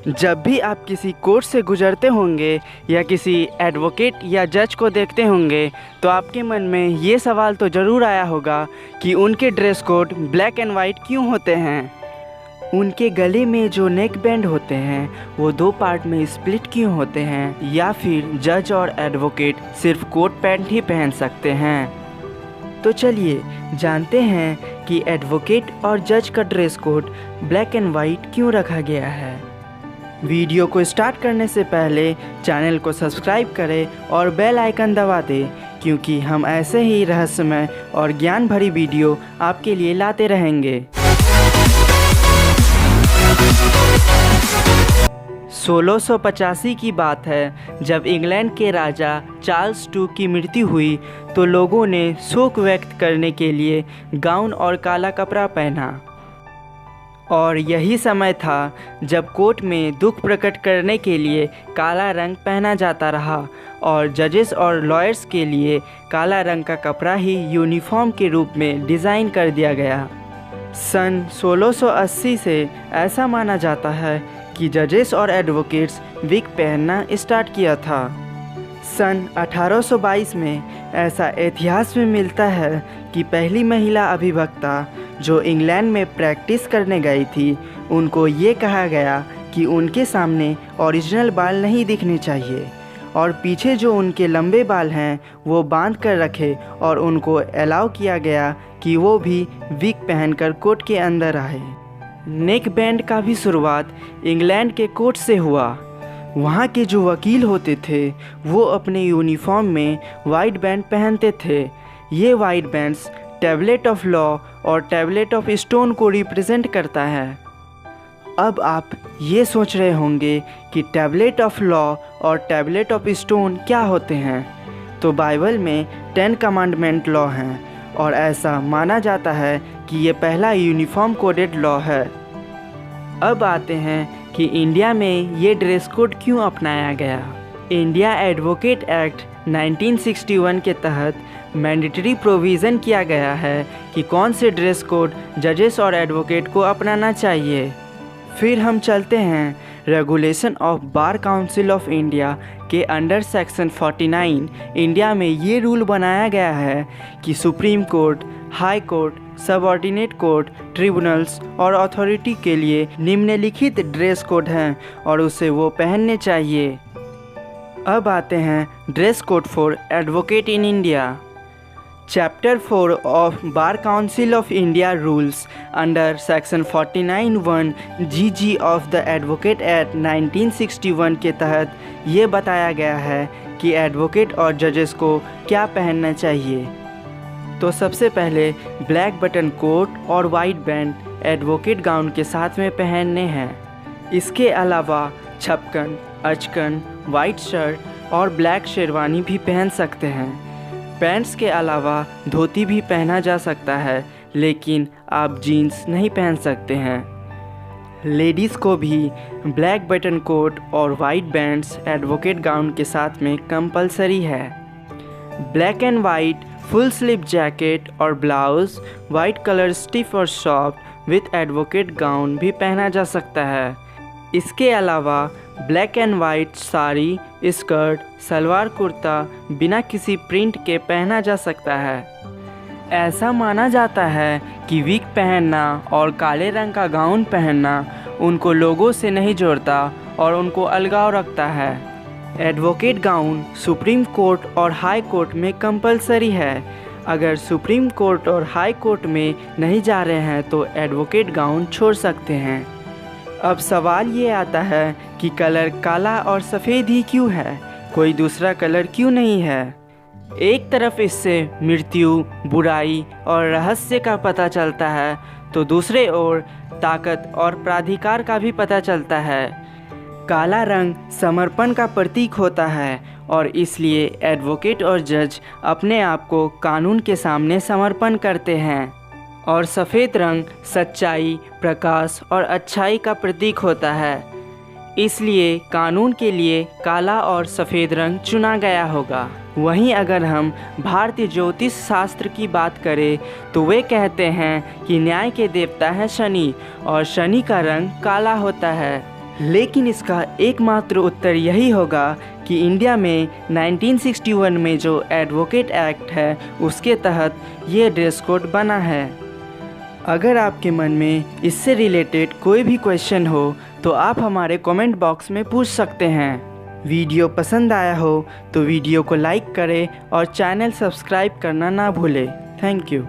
जब भी आप किसी कोर्ट से गुजरते होंगे या किसी एडवोकेट या जज को देखते होंगे तो आपके मन में ये सवाल तो ज़रूर आया होगा कि उनके dress code black and white क्यों होते हैं। उनके गले में जो नेक बैंड होते हैं वो दो पार्ट में स्प्लिट क्यों होते हैं, या फिर जज और एडवोकेट सिर्फ कोट पैंट ही पहन सकते हैं। तो चलिए जानते हैं कि एडवोकेट और जज का dress code black and white क्यों रखा गया है। वीडियो को स्टार्ट करने से पहले चैनल को सब्सक्राइब करें और बेल आइकन दबा दें, क्योंकि हम ऐसे ही रहस्यमय और ज्ञान भरी वीडियो आपके लिए लाते रहेंगे। 1685 की बात है, जब इंग्लैंड के राजा चार्ल्स II की मृत्यु हुई तो लोगों ने शोक व्यक्त करने के लिए गाउन और काला कपड़ा पहना। और यही समय था जब कोर्ट में दुख प्रकट करने के लिए काला रंग पहना जाता रहा और जजेस और लॉयर्स के लिए काला रंग का कपड़ा ही यूनिफॉर्म के रूप में डिज़ाइन कर दिया गया। सन 1680 से ऐसा माना जाता है कि जजेस और एडवोकेट्स विग पहनना स्टार्ट किया था। सन 1822 में ऐसा इतिहास में मिलता है कि पहली महिला अभिवक्ता जो इंग्लैंड में प्रैक्टिस करने गई थी, उनको ये कहा गया कि उनके सामने ओरिजिनल बाल नहीं दिखने चाहिए और पीछे जो उनके लंबे बाल हैं वो बांध कर रखे, और उनको अलाउ किया गया कि वो भी विग पहनकर कोर्ट के अंदर आए। नेक बैंड का भी शुरुआत इंग्लैंड के कोर्ट से हुआ। वहाँ के जो वकील होते थे वो अपने यूनिफॉर्म में वाइट बैंड पहनते थे। ये white bands tablet of law और टैबलेट ऑफ स्टोन को रिप्रेजेंट करता है। अब आप ये सोच रहे होंगे कि टैबलेट ऑफ लॉ और टैबलेट ऑफ स्टोन क्या होते हैं। तो बाइबल में 10 कमांडमेंट लॉ हैं और ऐसा माना जाता है कि ये पहला यूनिफॉर्म कोडेड लॉ है। अब आते हैं कि इंडिया में ये ड्रेस कोड क्यों अपनाया गया। इंडिया एडवोकेट एक्ट 1961 के तहत मैंडेटरी प्रोविज़न किया गया है कि कौन से ड्रेस कोड जजेस और एडवोकेट को अपनाना चाहिए। फिर हम चलते हैं regulation of bar council of India के अंडर सेक्शन 49। इंडिया में ये रूल बनाया गया है कि supreme court, high court, subordinate court, tribunals और अथॉरिटी के लिए निम्नलिखित ड्रेस कोड हैं और उसे वो पहनने चाहिए। अब आते हैं dress code for advocate in India. Chapter 4 of bar council of India rules under section 49(1) GG of the advocate act 1961 के तहत ये बताया गया है कि एडवोकेट और जजेस को क्या पहनना चाहिए। तो सबसे पहले ब्लैक बटन कोट और वाइट बैंड एडवोकेट गाउन के साथ में पहनने हैं। इसके अलावा छपकन, अचकन, वाइट शर्ट और ब्लैक शेरवानी भी पहन सकते हैं। पैंट्स के अलावा धोती भी पहना जा सकता है, लेकिन आप जीन्स नहीं पहन सकते हैं। लेडीज़ को भी ब्लैक बटन कोट और वाइट बैंड्स एडवोकेट गाउन के साथ में कंपलसरी है। Black and white full sleeve jacket और ब्लाउज वाइट कलर स्टिफ और सॉफ्ट विथ एडवोकेट गाउन भी पहना जा सकता है। इसके अलावा black and white sari, skirt, salwar kurta बिना किसी प्रिंट के पहना जा सकता है। ऐसा माना जाता है कि विग पहनना और काले रंग का गाउन पहनना उनको लोगों से नहीं जोड़ता और उनको अलगाव रखता है। एडवोकेट गाउन सुप्रीम कोर्ट और हाई कोर्ट में कंपलसरी है। अगर सुप्रीम कोर्ट और हाई कोर्ट में नहीं जा रहे हैं तो एडवोकेट गाउन छोड़ सकते हैं। अब सवाल ये आता है कि कलर काला और सफ़ेद ही क्यों है, कोई दूसरा कलर क्यों नहीं है। एक तरफ इससे मृत्यु, बुराई और रहस्य का पता चलता है तो दूसरे ओर ताकत और प्राधिकार का भी पता चलता है। काला रंग समर्पण का प्रतीक होता है और इसलिए एडवोकेट और जज अपने आप को कानून के सामने समर्पण करते हैं। और सफ़ेद रंग सच्चाई, प्रकाश और अच्छाई का प्रतीक होता है, इसलिए कानून के लिए काला और सफ़ेद रंग चुना गया होगा। वहीं अगर हम भारतीय ज्योतिष शास्त्र की बात करें तो वे कहते हैं कि न्याय के देवता हैं शनि और शनि का रंग काला होता है। लेकिन इसका एकमात्र उत्तर यही होगा कि इंडिया में 1961 में जो एडवोकेट एक्ट है उसके तहत ये ड्रेस कोड बना है। अगर आपके मन में इससे रिलेटेड कोई भी क्वेश्चन हो तो आप हमारे कमेंट बॉक्स में पूछ सकते हैं। वीडियो पसंद आया हो तो वीडियो को लाइक करें और चैनल सब्सक्राइब करना ना भूलें। Thank you.